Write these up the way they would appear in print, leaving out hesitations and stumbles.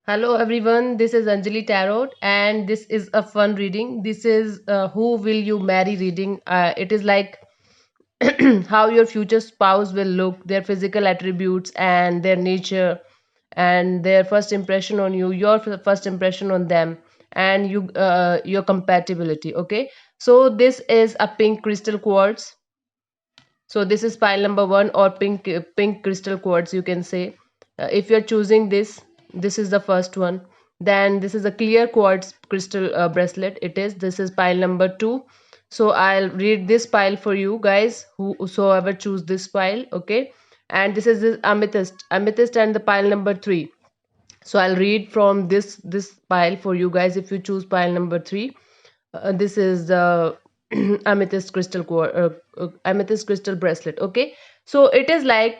Hello everyone, this is Anjali Tarot and this is a fun reading. This is Who Will You Marry reading. It is like how your future spouse will look, their physical attributes and their nature and their first impression on you, your first impression on them and your compatibility, okay? So this is a pink crystal quartz. So this is pile number 1 or pink crystal quartz you can say. If you're choosing this is the first one. Then this is a clear quartz crystal bracelet. This is pile number 2. So I'll read this pile for you guys whosoever choose this pile, okay? And this is the amethyst and the pile number 3. So I'll read from this pile for you guys if you choose pile number 3. This is the amethyst crystal bracelet, okay? So it is like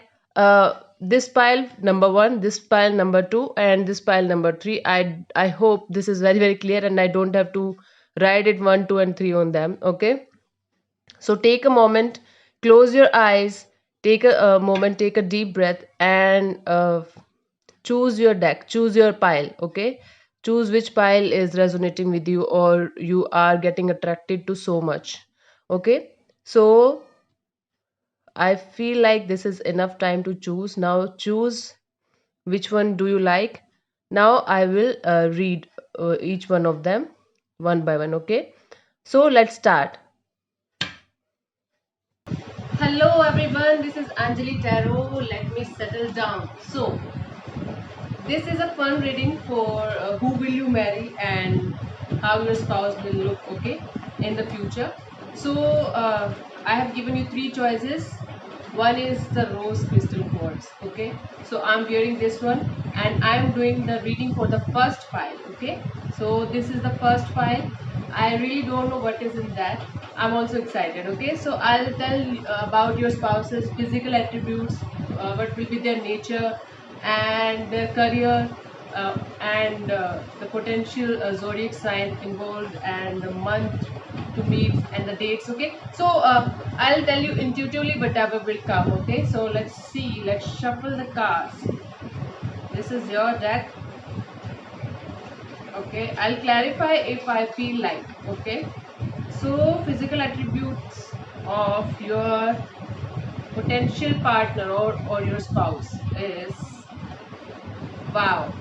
this pile number 1, this pile number 2 and this pile number 3. I hope this is very clear and I don't have to write it 1 2 and 3 on them, okay? So take a moment, close your eyes, take a moment, take a deep breath and choose your deck, choose your pile, okay? Choose which pile is resonating with you or you are getting attracted to so much, okay? So I feel like this is enough time to choose. Now choose which one do you like. Now I will read each one of them one by one, okay? So let's start. Hello everyone, this is Anjali Tarot. Let me settle down. So this is a fun reading for who will you marry and how your spouse will look, okay, in the future. So I have given you three choices. One is the rose crystal quartz, okay? So I'm wearing this one and I'm doing the reading for the first file, okay? So this is the first file. I really don't know what is in that. I'm also excited, okay? So I'll tell about your spouse's physical attributes, what will be their nature and their career, and the potential zodiac sign involved and the month to meet and the dates, okay? So I'll tell you intuitively whatever will come, okay? So let's see, let's shuffle the cards. This is your deck, okay? I'll clarify if I feel like, okay? So physical attributes of your potential partner or your spouse is, wow.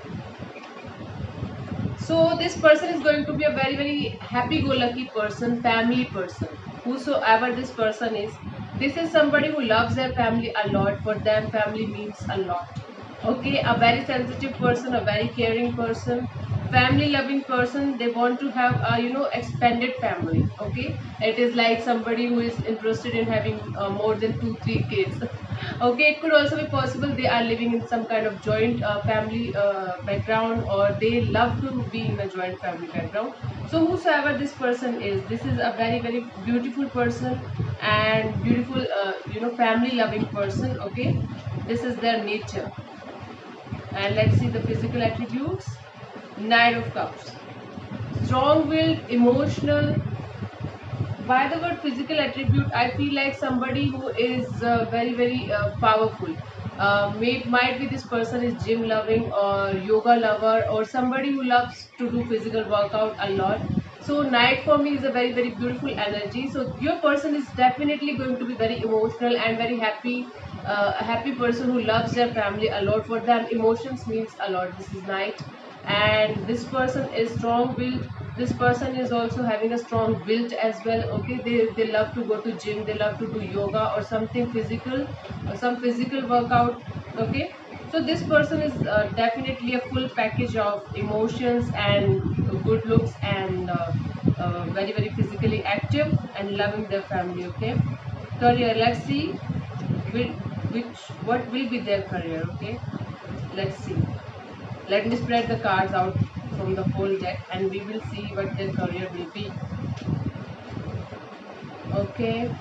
So this person is going to be a very happy-go-lucky person, family person. Whosoever this person is, this is somebody who loves their family a lot. For them, family means a lot. Okay, a very sensitive person, a very caring person, family loving person. They want to have a expanded family. Okay, it is like somebody who is interested in having more than 2 3 kids. Okay, it could also be possible they are living in some kind of joint family background, or they love to be in a joint family background. So whosoever this person is, this is a very beautiful person and beautiful family loving person, okay? This is their nature. And let's see the physical attributes. Knight of Cups. Strong-willed, emotional. By the word physical attribute, I feel like somebody who is very powerful. Might be this person is gym loving or yoga lover or somebody who loves to do physical workout a lot. So night for me is a very beautiful energy. So your person is definitely going to be very emotional and very happy. A happy person who loves their family a lot. For them, emotions means a lot. This is night, and this person is strong willed. This person is also having a strong will as well, okay? They love to go to gym, they love to do yoga or something physical, or some physical workout, okay? So this person is definitely a full package of emotions and good looks and very physically active and loving their family, okay? Career, let's see which, which what will be their career, okay? Let's see. Let me spread the cards out from the whole deck and we will see what their career will be. Okay.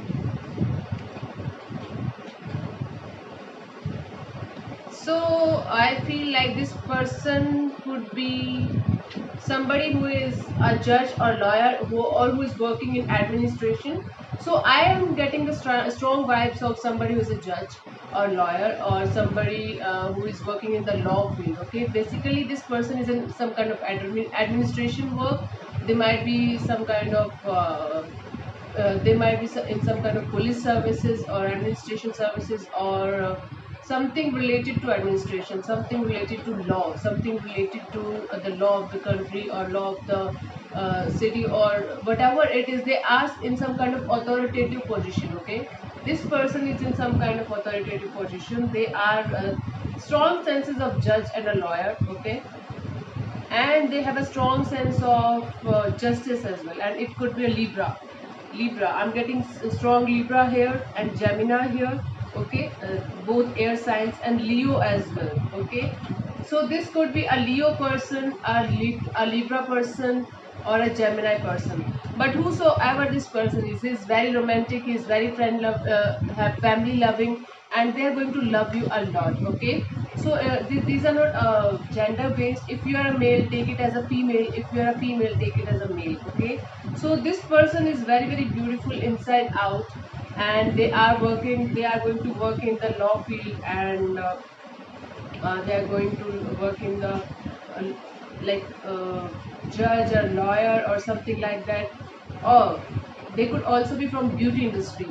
So I feel like this person could be somebody who is a judge or lawyer or who is working in administration. So I am getting the strong vibes of somebody who is a judge. or lawyer, or somebody who is working in the law field. Okay, basically this person is in some kind of administration work. They might be some kind of they might be in some kind of police services or administration services, or something related to administration, something related to law, something related to the law of the country or law of the city, or whatever it is. They are in some kind of authoritative position. Okay, this person is in some kind of authoritative position. They are strong senses of judge and a lawyer. Okay, and they have a strong sense of justice as well, and it could be a Libra. I'm getting strong Libra here and Gemini here. Okay, both air signs, and Leo as well. Okay, so this could be a Leo person, a Libra person, or a Gemini person. But whosoever this person is, he's very romantic, he's very have family loving, and they're going to love you a lot. Okay, so these are not gender based. If you are a male, take it as a female. If you are a female, take it as a male. Okay, so this person is very very beautiful inside out, and they are going to work in the law field, and they are going to work in the like judge or lawyer or something like that. Or they could also be from beauty industry.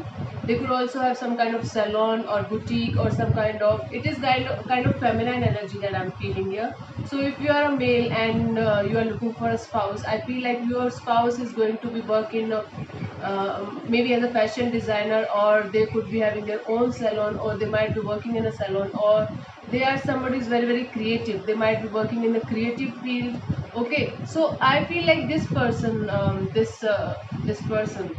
They could also have some kind of salon or boutique, or some kind of, it is kind of feminine energy that I'm feeling here. So if you are a male and you are looking for a spouse, I feel like your spouse is going to be working maybe as a fashion designer, or they could be having their own salon, or they might be working in a salon, or they are somebody who's very very creative. They might be working in the creative field. Okay, so I feel like this person, this person,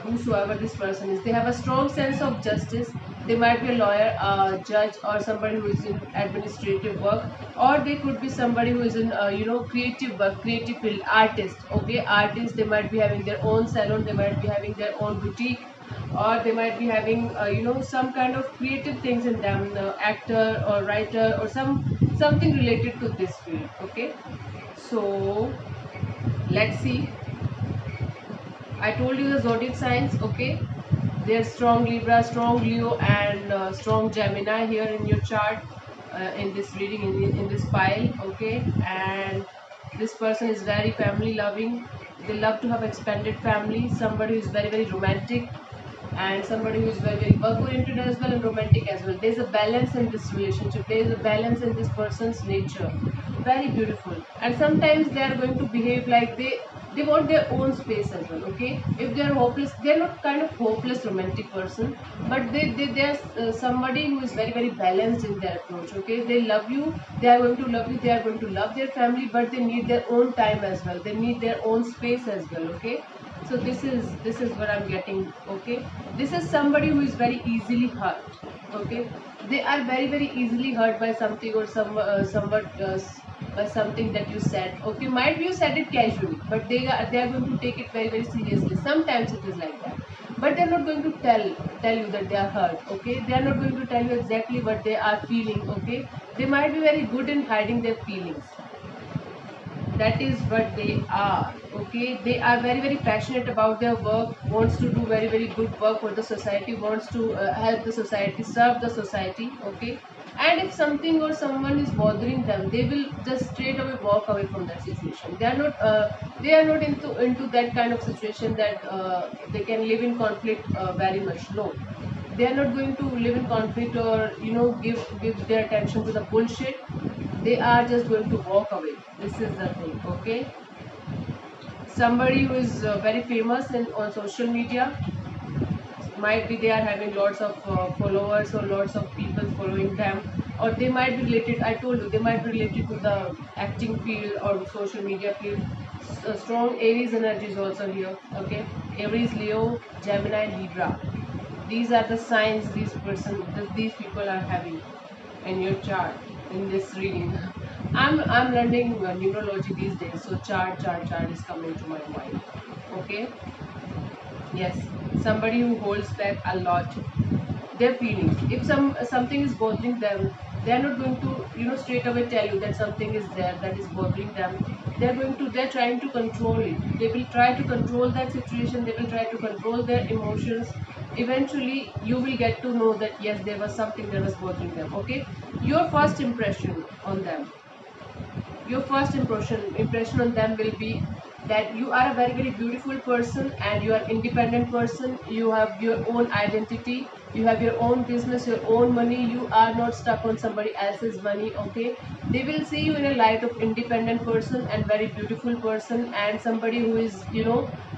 whosoever this person is, they have a strong sense of justice. They might be a lawyer, a judge, or somebody who is in administrative work, or they could be somebody who is in creative work, creative field, artist. Okay, artists. They might be having their own salon. They might be having their own boutique, or they might be having some kind of creative things in them, actor or writer, or something related to this field. Okay, so let's see. I told you the zodiac signs. Okay, there's strong Libra, strong Leo, and strong Gemini here in your chart, in this reading, in this pile. Okay, and this person is very family loving. They love to have expanded family. Somebody who is very very romantic, and somebody who is very very work oriented as well, and romantic as well. There's a balance in this relationship. There is a balance in this person's nature. Very beautiful. And sometimes they are going to behave like they want their own space as well. Okay, if they are hopeless, they are not kind of hopeless romantic person, but they are somebody who is very very balanced in their approach. Okay, they love you, they are going to love you, they are going to love their family, but they need their own time as well. They need their own space as well. Okay, so this is what I'm getting. Okay, this is somebody who is very easily hurt. Okay, they are very very easily hurt by something, or somewhat by something that you said. Okay, might be you said it casually, but they are going to take it very very seriously. Sometimes it is like that, but they are not going to tell you that they are hurt. Okay, they are not going to tell you exactly what they are feeling. Okay, they might be very good in hiding their feelings. That is what they are. Okay, they are very very passionate about their work, wants to do very very good work for the society, wants to help the society, serve the society. Okay, and if something or someone is bothering them, they will just straight away walk away from that situation. They are not into that kind of situation that they can live in conflict very much. No, they are not going to live in conflict, or give their attention to the bullshit. They are just going to walk away. This is the thing. Okay, somebody who is very famous on social media, might be they are having lots of followers, or lots of people following them, or they might be related, I told you, they might be related to the acting field or social media field. Strong Aries energy is also here. Okay, Aries, Leo, Gemini, Libra. These are the signs these people are having in your chart, in this reading. I'm learning numerology these days, so chart is coming to my mind. Okay, yes, somebody who holds back a lot their feelings. If something is bothering them, they are not going to straight away tell you that something is there that is bothering them. They're trying to control it. They will try to control that situation. They will try to control their emotions. eventually you will get to know that yes, there was something that was bothering them. Okay, your first impression on them, your first impression on them will be that you are a very beautiful person, and you are independent person, you have your own identity, you have your own business, your own money, you are not stuck on somebody else's money. Okay, they will see you in a light of independent person and very beautiful person, and somebody who is,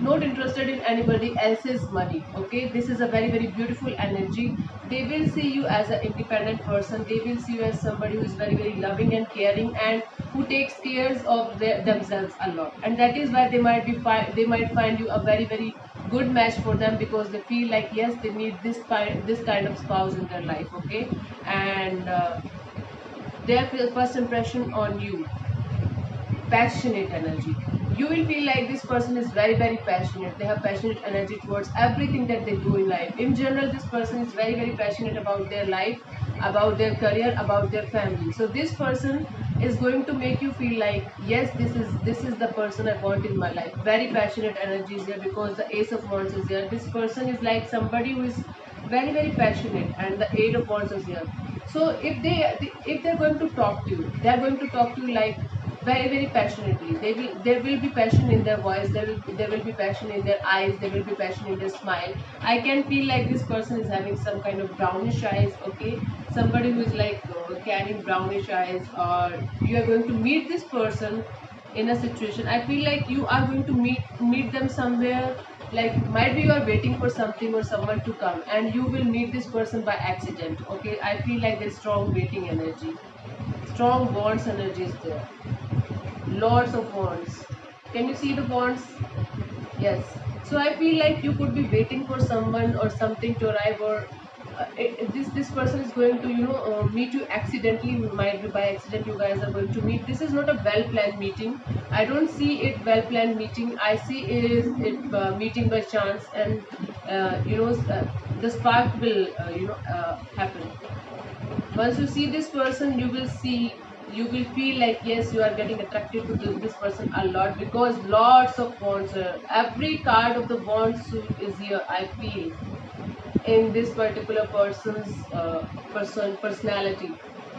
not interested in anybody else's money. Okay, this is a very beautiful energy. They will see you as an independent person, they will see you as somebody who is very loving and caring, and who takes cares of themselves a lot. And that is why they might find you a very good match for them, because they feel like yes, they need this kind of spouse in their life. Okay, and their first impression on you, passionate energy. You will feel like this person is very passionate, they have passionate energy towards everything that they do in life. In general, this person is very passionate about their life, about their career, about their family. So this person is going to make you feel like yes, this is the person I want in my life. Very passionate energy is here, because the ace of wands is here. This person is like somebody who is very passionate, and the eight of wands is here. So if they're going to talk to you, they're going to talk to you like very passionately. There will be passion in their voice, there will be passion in their eyes, there will be passion in their smile. I can feel like this person is having some kind of brownish eyes. Okay, somebody who is like carrying brownish eyes, or you are going to meet this person in a situation. I feel like you are going to meet them somewhere, like might be you are waiting for something or someone to come, and you will meet this person by accident. Okay, I feel like there's strong waiting energy, strong bonds energy is there, lots of wands. Can you see the wands? Yes. So I feel like you could be waiting for someone or something to arrive, or this person is going to meet you accidentally. Might be by accident you guys are going to meet. This is not a well planned meeting. I don't see it well planned meeting. I see it meeting by chance, and the spark will happen. Once you see this person, you will feel like yes, you are getting attracted to this person a lot, because lots of wands, every card of the wand suit is here. I feel in this particular person's personality,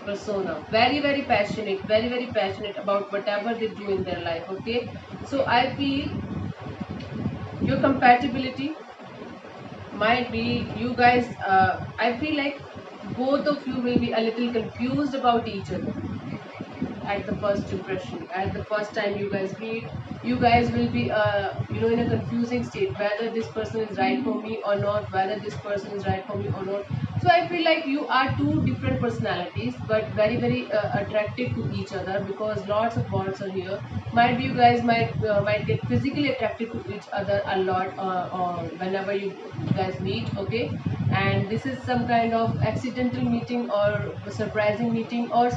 persona, very passionate, very passionate about whatever they do in their life. Okay, so I feel your compatibility might be, you guys, I feel like both of you will be a little confused about each other at the first impression. At the first time you guys meet, you guys will be in a confusing state, whether this person is right for me or not, whether this person is right for me or not. So I feel like you are two different personalities, but very attractive to each other, because lots of bonds are here. Might be you guys might get physically attracted to each other a lot, whenever you guys meet. Okay, and this is some kind of accidental meeting, or surprising meeting, or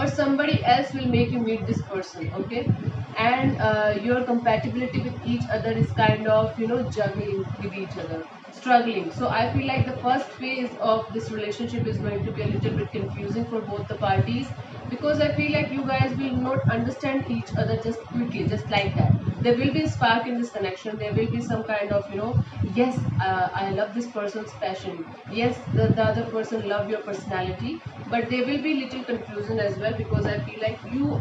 somebody else will make you meet this person. Okay, and your compatibility with each other is kind of juggling with each other, struggling. So I feel like the first phase of this relationship is going to be a little bit confusing for both the parties, because I feel like you guys will not understand each other just quickly, just like that. There will be a spark in this connection, there will be some kind of yes, I love this person's passion, yes, the other person love your personality, but there will be little confusion as well, because I feel like you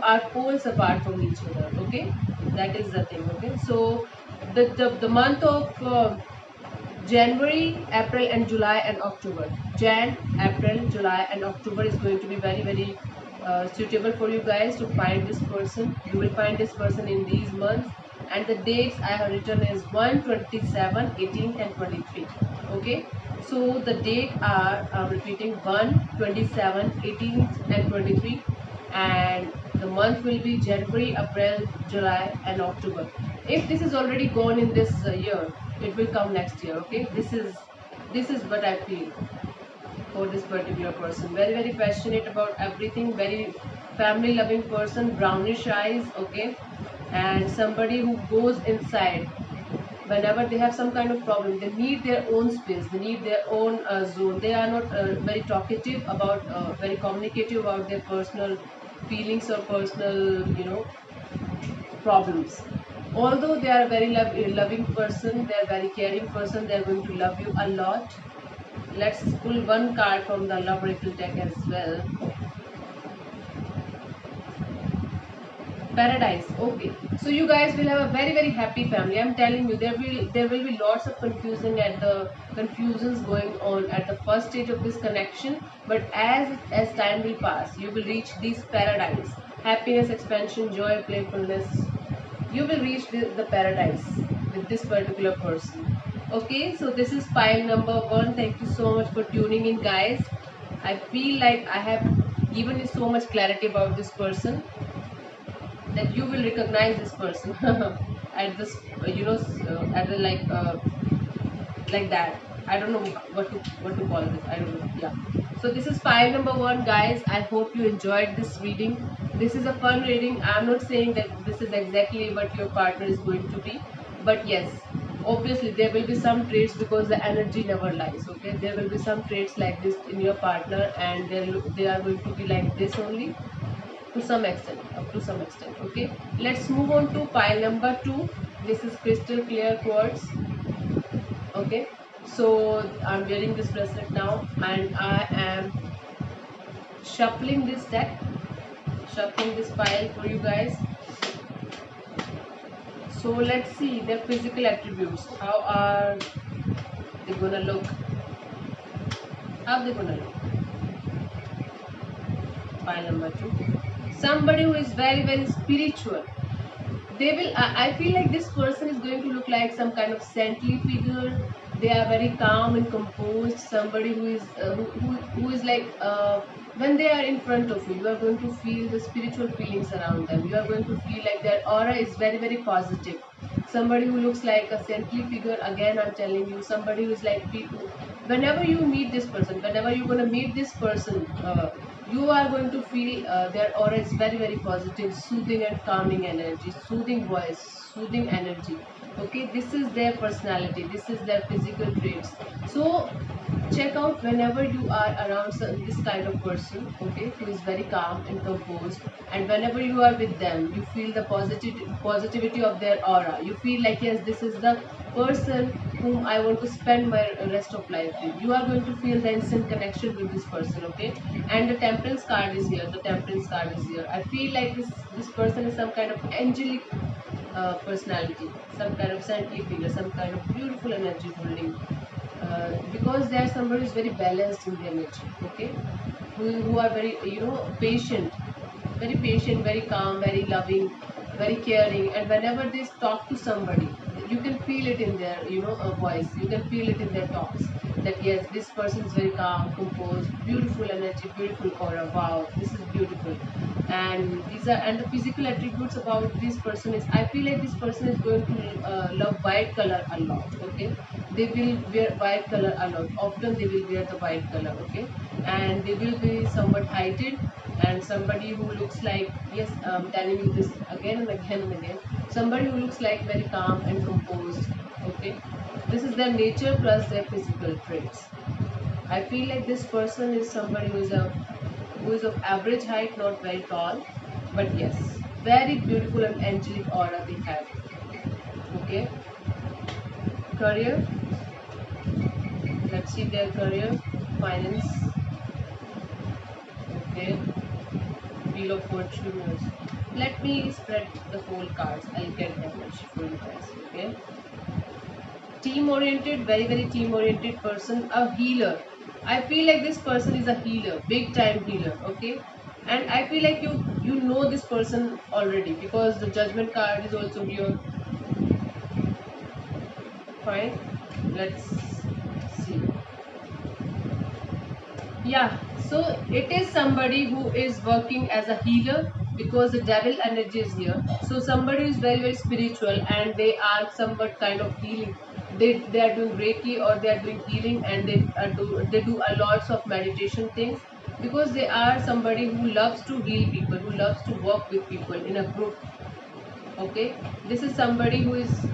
are poles apart from each other. Okay, that is the thing. Okay, so the month of January, April, and July, and October. Jan, April, July, and October is going to be very suitable for you guys to find this person. You will find this person in these months, and the dates I have written is 1, 27, 18, and 23. Okay, so the date are, I'm repeating, 1, 27, 18, and 23, and the month will be January, April, July, and October. If this is already gone in this year, it will come next year. Okay, this is what I feel for this particular person. Very passionate about everything, very family loving person, brownish eyes. Okay, and somebody who goes inside whenever they have some kind of problem. They need their own space, they need their own zone. They are not very talkative about, very communicative about their personal feelings or personal problems. Although they are a very loving person, they are very caring person, they are going to love you a lot. Let's pull one card from the love oracle deck as well. Paradise. Okay, so you guys will have a very happy family. I'm telling you, there will be lots of confusions going on at the first stage of this connection, but as time will pass, you will reach this paradise. Happiness, expansion, joy, playfulness. You will reach the paradise with this particular person. Okay, so this is pile number one. Thank you so much for tuning in, guys. I feel like I have given you so much clarity about this person that you will recognize this person at this at the like that. I don't know what to call this. I don't know. Yeah, so this is file number one, guys. I hope you enjoyed this reading. This is a fun reading. I'm not saying that this is exactly what your partner is going to be, but yes, obviously there will be some traits, because the energy never lies. Okay, there will be some traits like this in your partner, and they are going to be like this only, to some extent, up to some extent. Okay, let's move on to pile number two. This is crystal clear quartz. Okay, so I'm wearing this bracelet now, and I am shuffling this deck, shuffling this pile for you guys. So let's see their physical attributes. How are they gonna look? How they gonna look? Pile number two. Somebody who is very spiritual. They will, I feel like this person is going to look like some kind of saintly figure. They are very calm and composed. Somebody who is who is like, when they are in front of you, you are going to feel the spiritual feelings around them. You are going to feel like their aura is very positive. Somebody who looks like a saintly figure. Again, I'm telling you, somebody who is like people. Whenever you meet this person, whenever you're going to meet this person, you are going to feel their aura is very positive, soothing and calming energy, soothing voice, soothing energy. Okay, this is their personality, this is their physical traits. So check out whenever you are around this kind of person, okay, who is very calm and composed, and whenever you are with them, you feel the positivity of their aura. You feel like, yes, this is the person whom I want to spend my rest of life with. You are going to feel the instant connection with this person. Okay, and the temperance card is here. The temperance card is here. I feel like this person is some kind of angelic personality, some kind of saintly figure, some kind of beautiful energy holding, because they are somebody who's very balanced in their nature. Okay, who are very, patient, very calm, very loving, very caring, and whenever they talk to somebody, you can feel it in their voice. You can feel it in their talks that, yes, this person is very calm, composed, beautiful energy, beautiful aura. Wow, this is beautiful. And these are, and the physical attributes about this person is, I feel like this person is going to love white color a lot. Okay, they will wear white color a lot. Often they will wear the white color. Okay, and they will be somewhat heighted, and somebody who looks like, yes, I'm telling you this again and again and again, somebody who looks like very calm and composed. Okay, this is their nature plus their physical traits. I feel like this person is somebody who is of average height, not very tall, but yes, very beautiful and angelic aura they have. Okay, career. Let's see their career, finance. Okay, wheel of fortune. Let me spread the whole cards. I'll get damage for you guys. Okay, team oriented, very team oriented person, a healer. I feel like this person is a healer, big time healer. Okay, and I feel like you know this person already, because the judgment card is also here. Fine, let's see. Yeah, so it is somebody who is working as a healer, because the devil energy is here. So somebody is very spiritual, and they are somewhat kind of healing. They are doing Reiki, or they are doing healing, and they do a lots of meditation things, because they are somebody who loves to heal people, who loves to work with people in a group. Okay, this is somebody who is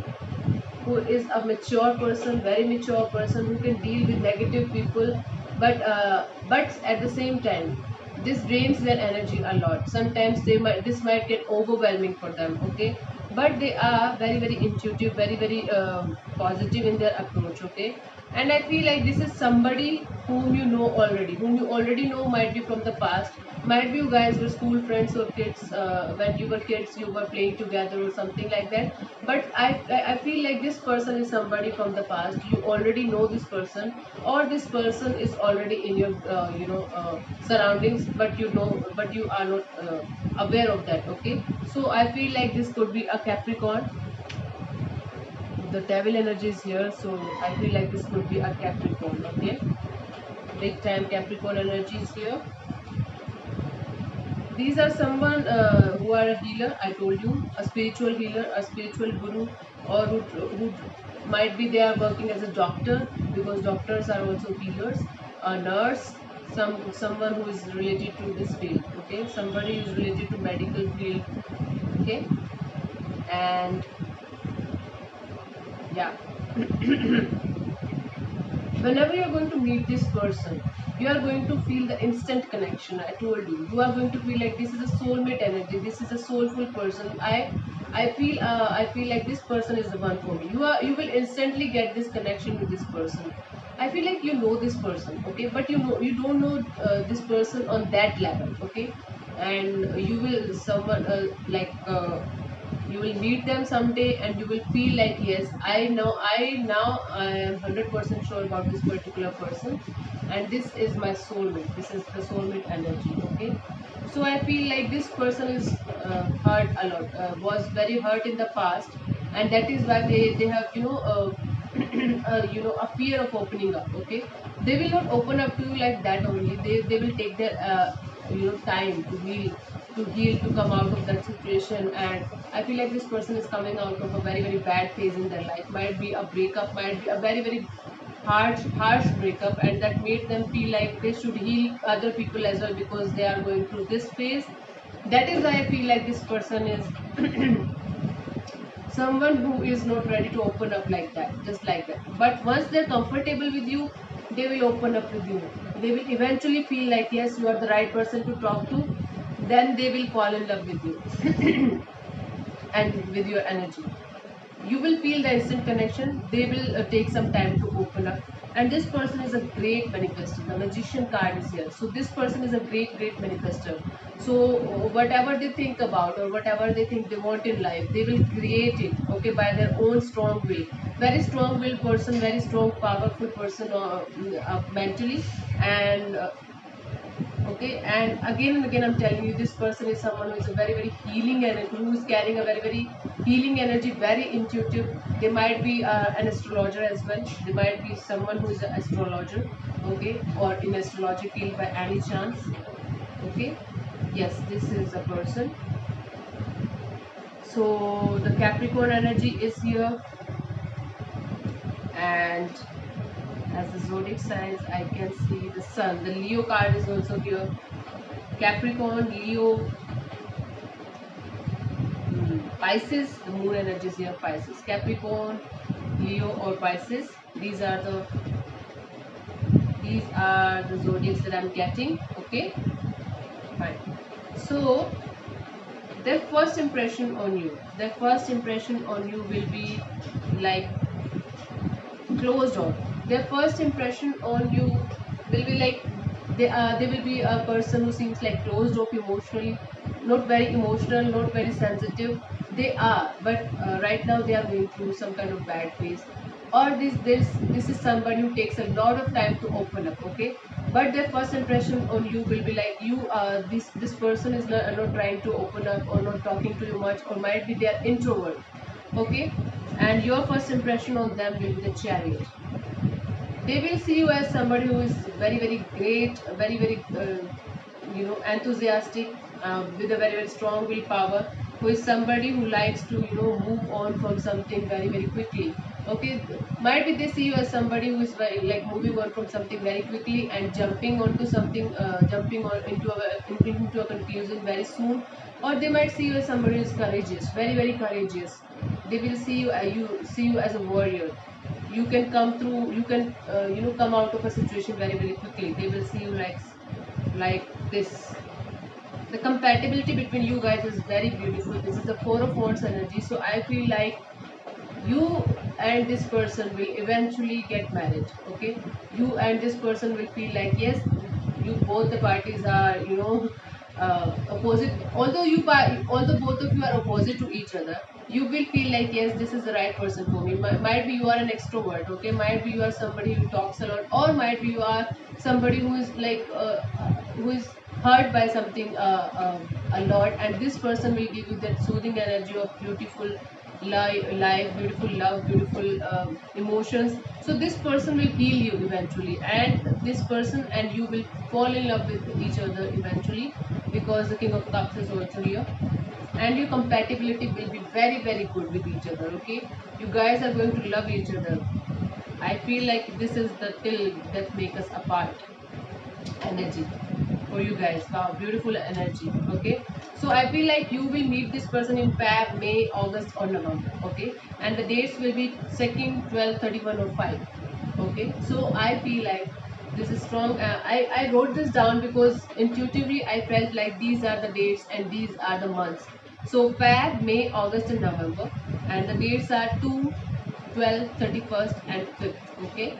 a mature person, very mature person, who can deal with negative people, but at the same time, this drains their energy a lot. Sometimes this might get overwhelming for them. Okay, but they are very very intuitive, very very positive in their approach. Okay, and I feel like this is somebody whom you already know, might be from the past, might be you guys were school friends or kids, when you were kids you were playing together or something like that. But I feel like this person is somebody from the past. You already know this person, or this person is already in your surroundings, but you are not aware of that. Okay, so I feel like this could be a Capricorn. The devil energy is here, so I feel like this could be a Capricorn. Okay, big time Capricorn energy is here. These are someone who are a healer. I told you, a spiritual healer, a spiritual guru, or who might be they are working as a doctor, because doctors are also healers. A nurse, someone who is related to this field. Okay, somebody who is related to medical field. Okay, and yeah. Whenever you're going to meet this person, you are going to feel the instant connection. I told you, you are going to feel like this is a soulmate energy, this is a soulful person. I feel like this person is the one for me. You will instantly get this connection with this person. I feel like you know this person. Okay, but you don't know this person on that level. Okay, and you will someone you will meet them someday and you will feel like, yes, I am 100% sure about this particular person, and this is my soulmate, this is the soulmate energy. Okay, so I feel like this person is hurt a lot, was very hurt in the past, and that is why they have a fear of opening up. Okay, they will not open up to you like that only. They will take their time to heal, to come out of that situation. And I feel like this person is coming out of a very very bad phase in their life. Might be a breakup, might be a very very harsh breakup, and that made them feel like they should heal other people as well, because they are going through this phase. That is why I feel like this person is someone who is not ready to open up like that, just like that. But once they're comfortable with you, they will open up with you. They will eventually feel like, yes, you are the right person to talk to. Then they will fall in love with you and with your energy. You will feel the instant connection. They will take some time to open up. And this person is a great manifester. The magician card is here, so this person is a great manifester. So whatever they think about, or whatever they think they want in life, they will create it. Okay, by their own strong will. Very strong willed person, very strong powerful person, mentally. And okay, and again I'm telling you, this person is someone who is a very very healing energy, who is carrying a very very healing energy, very intuitive. They might be an astrologer as well. They might be someone who is an astrologer. Okay, or in astrology field by any chance. Okay, yes, this is a person. So the Capricorn energy is here. And as the zodiac signs, I can see the sun. The Leo card is also here. Capricorn, Leo, Pisces. The moon energy is here. Pisces, Capricorn, Leo, or Pisces. These are the zodiacs that I'm getting. Okay, fine. So their first impression on you will be like closed off. Their first impression on you will be like, they will be a person who seems like closed off emotionally, not very emotional, not very sensitive. They are, but right now they are going through some kind of bad phase, or this is somebody who takes a lot of time to open up. Okay, but their first impression on you will be like, this person is not trying to open up, or not talking to you much, or might be they are introvert. Okay, and your first impression on them will be the Chariot. They will see you as somebody who is very very great, very very enthusiastic, with a very very strong willpower, who is somebody who likes to move on from something very very quickly. Okay, might be they see you as somebody who is very like moving on from something very quickly and jumping onto something, jumping on into a conclusion very soon. Or they might see you as somebody who is courageous, very very courageous. They will see you as a warrior. You can come through, you can come out of a situation very very quickly. They will see you like this. The compatibility between you guys is very beautiful. This is the Four of Wands energy. So I feel like you and this person will eventually get married. Okay, you and this person will feel like, yes, you both the parties are, opposite. Although both of you are opposite to each other, you will feel like, yes, this is the right person for me. Might be you are an extrovert, okay, might be you are somebody who talks a lot, or might be you are somebody who is like who is hurt by something a lot, and this person will give you that soothing energy of beautiful life, beautiful love, beautiful emotions. So this person will heal you eventually, and this person and you will fall in love with each other eventually, because the King of Cups is also here, and your compatibility will be very very good with each other. Okay, you guys are going to love each other. I feel like this is the till that make us apart energy for you guys. Wow, beautiful energy. Okay, so I feel like you will meet this person in Feb, May, August, or November. Okay, and the dates will be 2nd, 12, 31, or 5. Okay, so I feel like this is strong. I wrote this down because intuitively I felt like these are the dates and these are the months. So Feb, May, August, and November, and the dates are 2, 12, 31st, and 5th. Okay,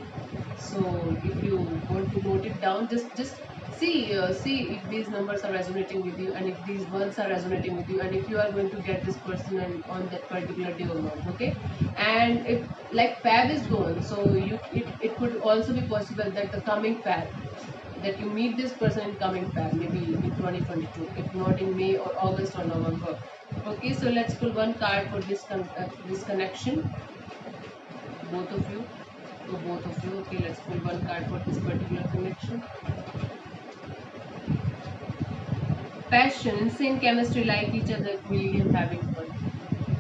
so if you want to note it down, just see if these numbers are resonating with you, and if these words are resonating with you, and if you are going to get this person on that particular day or not. Okay, and if like Fab is gone, so it could also be possible that the coming Fab, that you meet this person in coming Fab, maybe in 2022, if not in May or August or November. Okay, so let's pull one card for this connection, both of you. So both of you. Okay, let's pull one card for this particular connection. Passion, insane chemistry, like each other, million, having fun.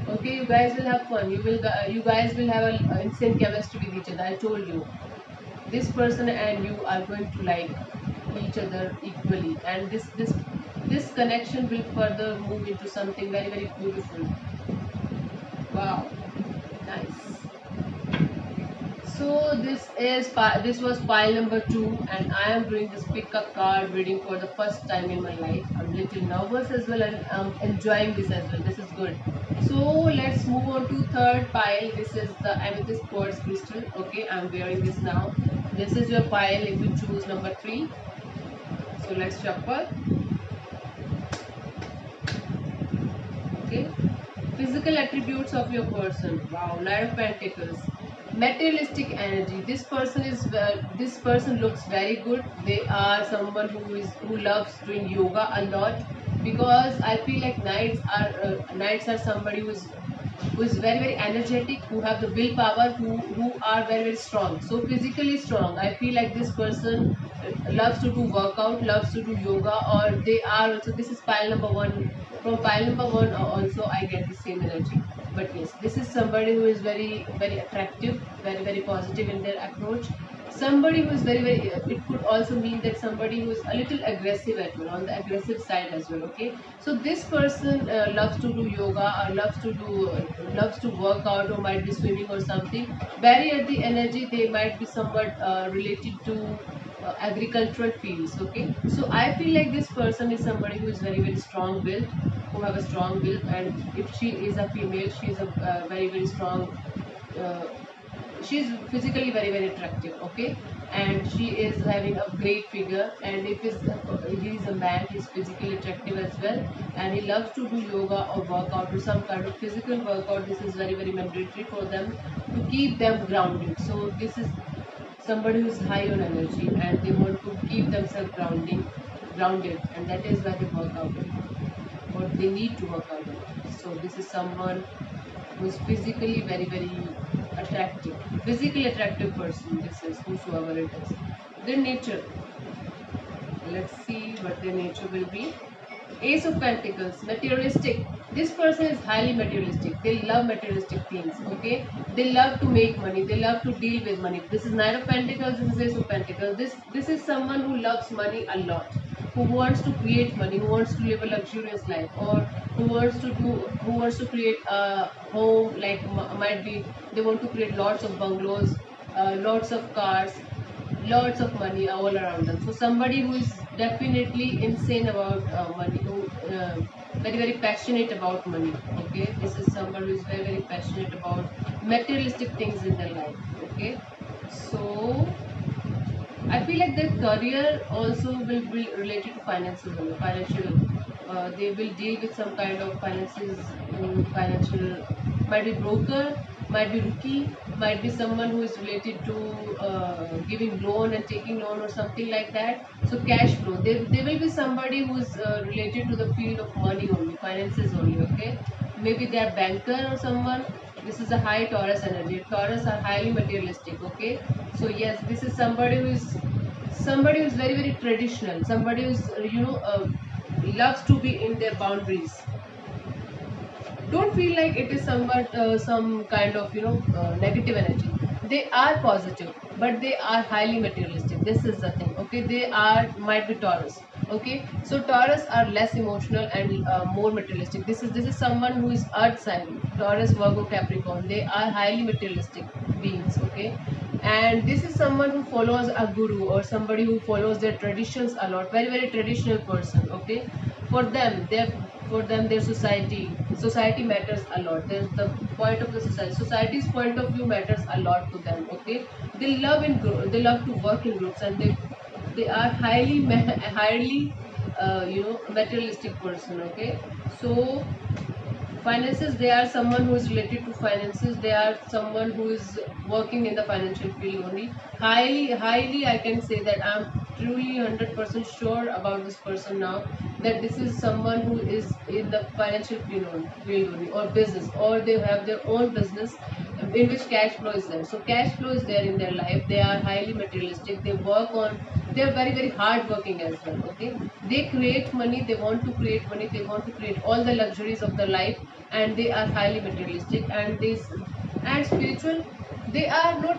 Okay, you guys will have fun. You guys will have a insane chemistry with each other. I told you, this person and you are going to like each other equally, and this connection will further move into something very very beautiful. Wow, nice. So this was pile number 2, and I am doing this pick up card reading for the first time in my life. I'm a little nervous as well, and I'm enjoying this as well. This is good. So let's move on to third pile. This is the amethyst quartz crystal. Okay, I'm wearing this now. This is your pile if you choose number 3. So let's shuffle. Okay. Physical attributes of your person. Wow, Knight of Pentacles. Materialistic energy. This person looks very good. They are someone who loves doing yoga a lot, because I feel like knights are somebody who is very very energetic, who have the willpower, who are very very strong. So physically strong. I feel like this person loves to do workout, loves to do yoga, or they are also. This is pile number 1. From pile number 1 also I get the same energy. But yes, this is somebody who is very very attractive, very very positive in their approach. Somebody who is very very, it could also mean that somebody who is a little aggressive as well, on the aggressive side as well. Okay, so this person loves to do yoga, or loves to work out, or might be swimming or something. Very at the energy, they might be somewhat related to agricultural fields. Okay, so I feel like this person is somebody who is very very strong willed, who have a strong will, and if she is a female, she is a very very strong, uh, she's physically very very attractive. Okay, and she is having a great figure, and if he is a man, he's physically attractive as well, and he loves to do yoga or workout or some kind of physical workout. This is very very mandatory for them to keep them grounded. So this is somebody who's high on energy, and they want to keep themselves grounded, and that is why they work out, or they need to work out. So this is someone who is physically very very attractive, physically attractive person. This is whosoever it is. Their nature, let's see what their nature will be. Ace of Pentacles, materialistic. This person is highly materialistic. They love materialistic things. Okay, they love to make money. They love to deal with money. This is Knight of Pentacles. This is Ace of Pentacles. This is someone who loves money a lot, who wants to create money, who wants to live a luxurious life, or who wants to create a home. Like might be they want to create lots of bungalows, lots of cars, lots of money all around them. So somebody who is definitely insane about money, who very very passionate about money. Okay, this is somebody who is very very passionate about materialistic things in their life. Okay, so I feel like their career also will be related to finances only, financial. They will deal with some kind of finances, financial. Might be broker, might be rookie, might be someone who is related to giving loan and taking loan or something like that. So cash flow. They will be somebody who is related to the field of money only, finances only. Okay, maybe they are banker or someone. This is a high Taurus energy. Taurus are highly materialistic. Okay, so yes, this is somebody who's very very traditional, somebody who's loves to be in their boundaries. Don't feel like it is somewhat some kind of negative energy. They are positive, but they are highly materialistic. This is the thing. Okay, they are might be Taurus. Okay, so Taurus are less emotional and more materialistic. This is someone who is earth sign. Taurus, Virgo, Capricorn, they are highly materialistic beings. Okay, and this is someone who follows a guru or somebody who follows their traditions a lot, very very traditional person. Okay, for them their society matters a lot. There's the point of the society's point of view matters a lot to them. Okay, they love to work in groups, and they are highly materialistic person. Okay, so finances, they are someone who is related to finances. They are someone who is working in the financial field only. Highly I can say that I'm truly 100% sure about this person now, that this is someone who is in the financial field only, or business, or they have their own business in which cash flow is there. So cash flow is there in their life. They are highly materialistic. They are very very hard working as well. Okay, they create money. They want to create money. They want to create all the luxuries of the life, and they are highly materialistic and spiritual. They are not.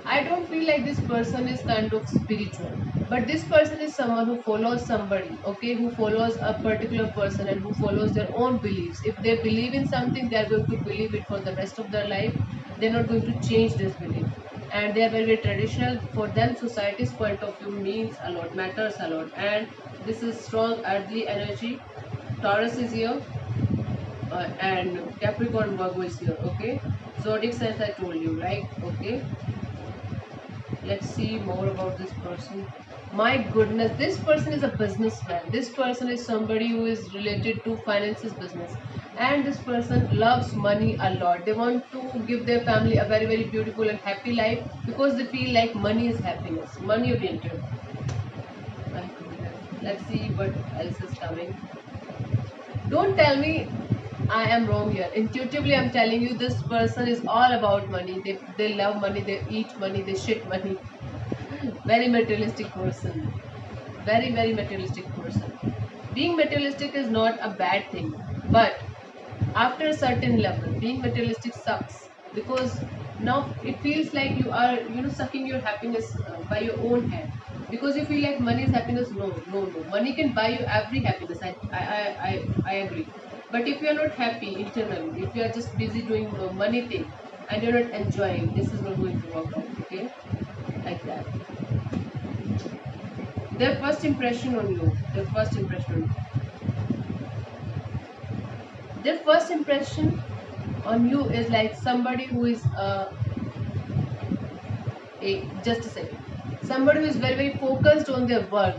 I don't feel like this person is kind of spiritual, but this person is someone who follows somebody, okay, who follows a particular person and who follows their own beliefs. If they believe in something, they are going to believe it for the rest of their life. They're not going to change this belief. And they are very, very traditional. For them, society's point of view means a lot, matters a lot. And this is strong earthly energy. Taurus is here, and Capricorn Virgo is here, okay? Zodiac signs I told you, right? Okay, let's see more about this person. My goodness, this person is a businessman. This person is somebody who is related to finances, business, and this person loves money a lot. They want to give their family a very very beautiful and happy life, because they feel like money is happiness, money oriented. My goodness, let's see what else is coming. Don't tell me I am wrong here. Intuitively, I'm telling you this person is all about money. They love money, they eat money, they shit money. Very materialistic person. Very, very materialistic person. Being materialistic is not a bad thing, but after a certain level, being materialistic sucks, because now it feels like you are, sucking your happiness by your own hand, because you feel like money is happiness. No, no, no. Money can buy you every happiness. I agree. But if you are not happy internally, if you are just busy doing money thing and you're not enjoying, this is not going to work out. Okay, like that. Their first impression on you. Their first impression on you is like somebody who is just a second, somebody who is very very focused on their work,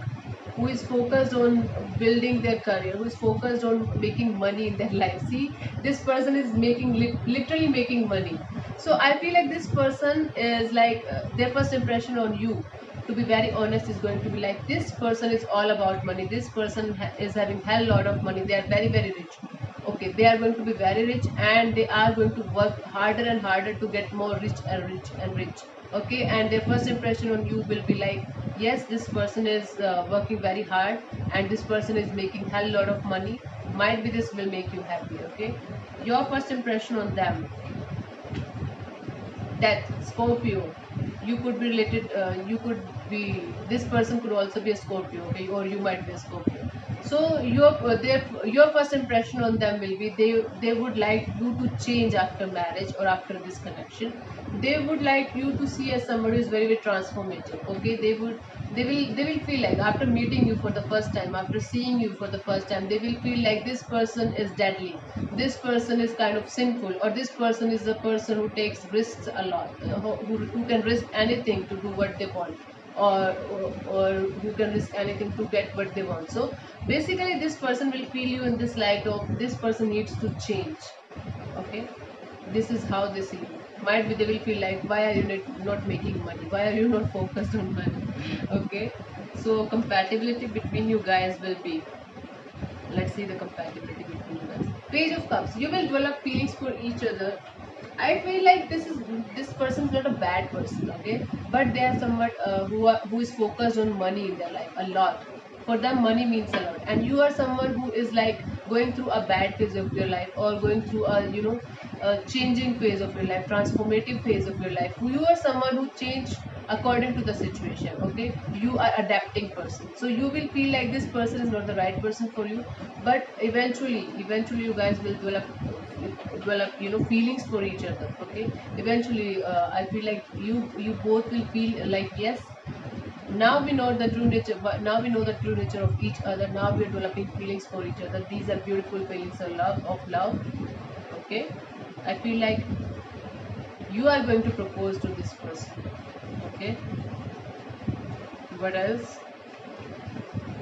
who is focused on building their career, who is focused on making money in their life. See, this person is making literally making money. So I feel like this person is like their first impression on you, to be very honest, is going to be like, this person is all about money. This person is having hell lot of money. They are very very rich. Okay, they are going to be very rich, and they are going to work harder and harder to get more rich and rich and rich. Okay, and their first impression on you will be like, yes, this person is working very hard, and this person is making hell lot of money. Might be this will make you happy. Okay, your first impression on them. Death, Scorpio. You could be related, you could be, this person could also be a Scorpio. Okay, or you might be a Scorpio. So your first impression on them will be they would like you to change after marriage or after this connection. They would like you to see as somebody who is very very transformative. Okay, they will feel like after meeting you for the first time, after seeing you for the first time, they will feel like this person is deadly, this person is kind of sinful, or this person is a person who takes risks a lot, who can risk anything to do what they want, or who can risk anything to get what they want. So basically this person will feel you in this light of this person needs to change. Okay, this is how they see you. Might be they will feel like, why are you not making money, why are you not focused on money? Okay, so compatibility between you guys will be, let's see the compatibility between you guys. Page of Cups, you will develop feelings for each other. I feel like this person is not a bad person, okay, but they are somewhat who is focused on money in their life a lot. For them money means a lot, and you are someone who is like going through a bad phase of your life, or going through a a changing phase of your life, transformative phase of your life. You are someone who change according to the situation. Okay, you are adapting person, so you will feel like this person is not the right person for you, but eventually you guys will develop feelings for each other. Okay, eventually I feel like you both will feel like, yes, now we know the true nature, but now we know the true nature of each other. Now we are developing feelings for each other. These are beautiful feelings of love. Okay, I feel like you are going to propose to this person. Okay, what else?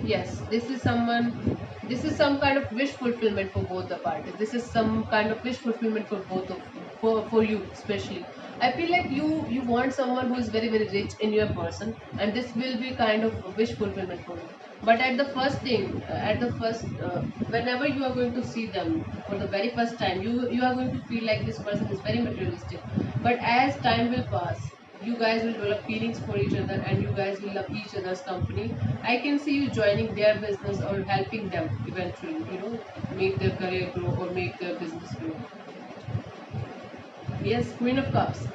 Yes, this is someone, this is some kind of wish fulfillment for both the parties. This is some kind of wish fulfillment for both of, for you especially. I feel like you want someone who is very very rich in your person, and this will be kind of a wish fulfillment for you. But at the first thing, at the first whenever you are going to see them for the very first time, you are going to feel like this person is very materialistic. But as time will pass, you guys will develop feelings for each other, and you guys will love each other's company. I can see you joining their business or helping them eventually, make their career grow or make their business grow. Yes, Queen of Cups.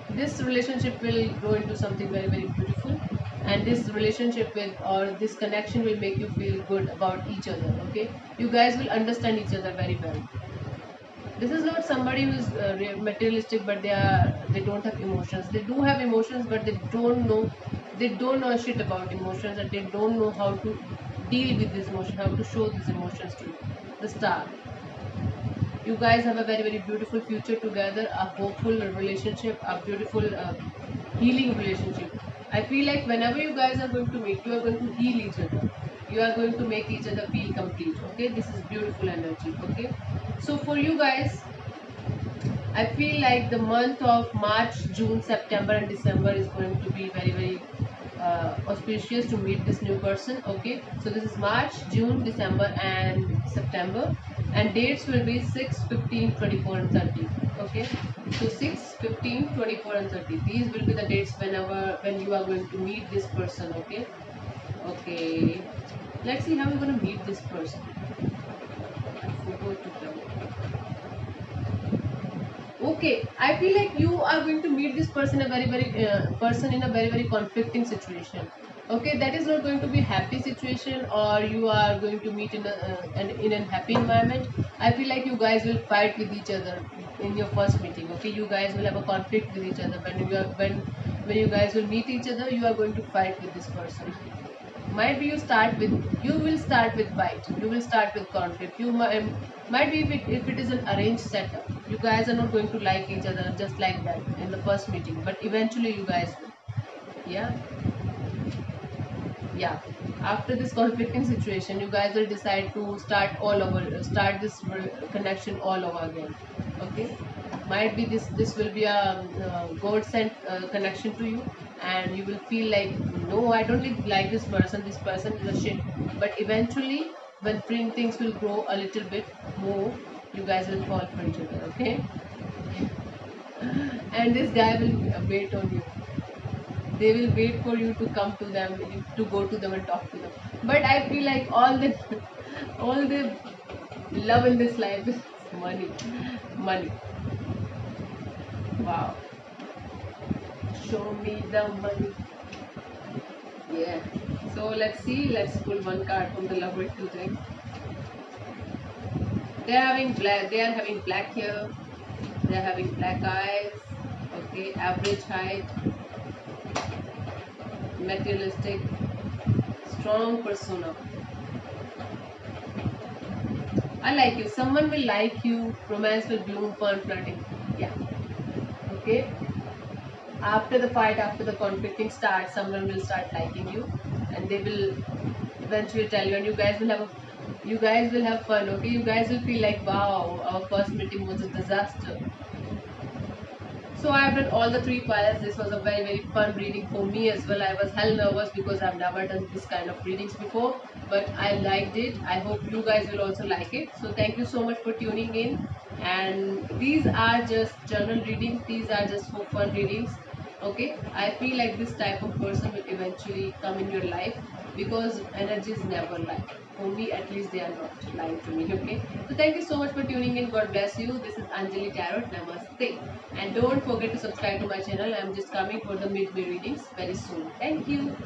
This relationship will grow into something very very beautiful, and this relationship will, or this connection will make you feel good about each other. Okay, you guys will understand each other very well. This is not somebody who is materialistic, but they don't have emotions. They do have emotions, but they don't know shit about emotions, and they don't know how to deal with this emotion, how to show these emotions to you. The Star, you guys have a very very beautiful future together, a hopeful relationship, a beautiful healing relationship. I feel like whenever you guys are going to meet, you are going to heal each other, you are going to make each other feel complete. Okay, this is beautiful energy. Okay, so for you guys, I feel like the month of March, June, September, and December is going to be very, very auspicious to meet this new person. Okay, so this is March, June, December, and September, and dates will be 6, 15, 24, and 30. Okay, so 6, 15, 24, and 30. These will be the dates when you are going to meet this person. Okay, okay. Let's see how we're going to meet this person. I forgot to tell you. Okay, I feel like you are going to meet this person a very very person in a very very conflicting situation. Okay, that is not going to be happy situation, or you are going to meet in a happy environment. I feel like you guys will fight with each other in your first meeting. Okay, you guys will have a conflict with each other when you guys will meet each other. You are going to fight with this person. Might be you will start with fight, you will start with conflict. Might be if it is an arranged setup, you guys are not going to like each other just like that in the first meeting, but eventually you guys will. Yeah, yeah, after this conflicting situation, you guys will decide to start this connection all over again. Okay, might be this will be a god sent connection to you, and you will feel like, no, I don't like this person is a shit. But eventually, when things will grow a little bit more, you guys will fall for each other. Okay, and this guy will wait on you. They will wait for you to come to them, to go to them and talk to them. But I feel like all the love in this life is money. Money. Wow, show me the money. Yeah, So let's see. Let's pull one card from the Loveracle deck. They are having black. They are having black hair. They are having black eyes. Okay, average height, materialistic, strong persona. I like you. Someone will like you. Romance will bloom, fun, flirting. Yeah. Okay. After the fight, after the conflicting starts, someone will start liking you, and they will eventually tell you, and you guys will have fun. Okay. You guys will feel like, wow, our first meeting was a disaster. So I've done all the three piles. This was a very fun reading for me as well. I was hell nervous because I've never done this kind of readings before, but I liked it. I hope you guys will also like it. So thank you so much for tuning in. And these are just journal readings. These are just for fun readings. Okay, I feel like this type of person will eventually come in your life because energies never lie. For me, at least, they are not lying to me. Okay, so thank you so much for tuning in. God bless you. This is Anjali Tarot. Namaste. And don't forget to subscribe to my channel. I'm just coming for the midway readings very soon. Thank you.